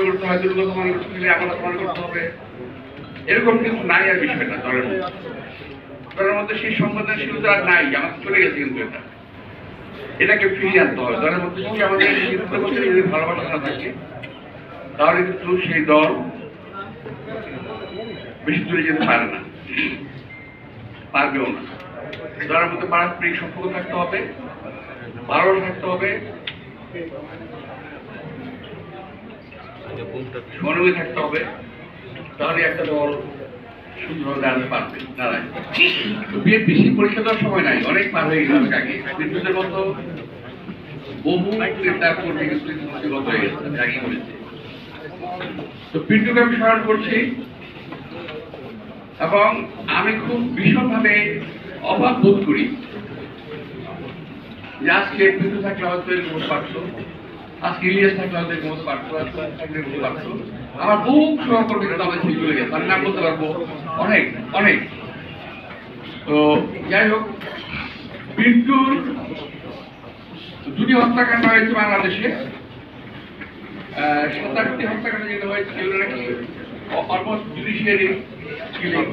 করতে হয়, দুর্গত মনে করতে হলে আমরা মনে করতে হবে, এরকম কিন্তু নাই আর বিষয়টা দলের মধ্যে সেই সংবেদনশীলতা আর নাই, আমাদের চলে গেছে কিন্তু এটাকে ফিরিয়ে আনতে হবে। দলের মধ্যে যদি আমাদের যদি ভালোবাসা না থাকে তাহলে কিন্তু সেই দল বেশি দূরে যেতে পারে না, পারবেও না। দলের মধ্যে পারস্পরিক সম্পর্ক থাকতে হবে, ভালোবাসা থাকতে হবে, সহানুভূতি থাকতে হবে, তাহলে একটা দল সুন্দরভাবে দাঁড়াতে পারবে। দাঁড়ায় তো বেশি পরীক্ষা দেওয়ার সময় নাই, অনেক পার হয়ে গেল আগে। বিদ্যুতের মতো বহু নেতা কর্মী কিন্তু গত হয়ে গেছে, আগে করেছে। তো পিন্টুকে আমি স্মরণ করছি এবং আমি খুব ভীষণভাবে অভাব বোধ করি যে আজকে পিন্টু থাকলে হয়তো এরকম হতে পারতো, আজকে ইলিয়াস থাকলে হয়তো এরকম হতে পারতো, থাকলে হতে পারতো। আমার বহু সহকর্মী কিন্তু আমাদের থেকে চলে গেছে, আমি নাম বলতে পারবো অনেক অনেক। তো যাই হোক, পিন্টুর দুটি হত্যাকাণ্ড হয়েছে বাংলাদেশে, 27টি হত্যাকাণ্ড যেটা হয়েছে এগুলো নাকি অলমোস্ট জুডিশিয়ারি কিলিং।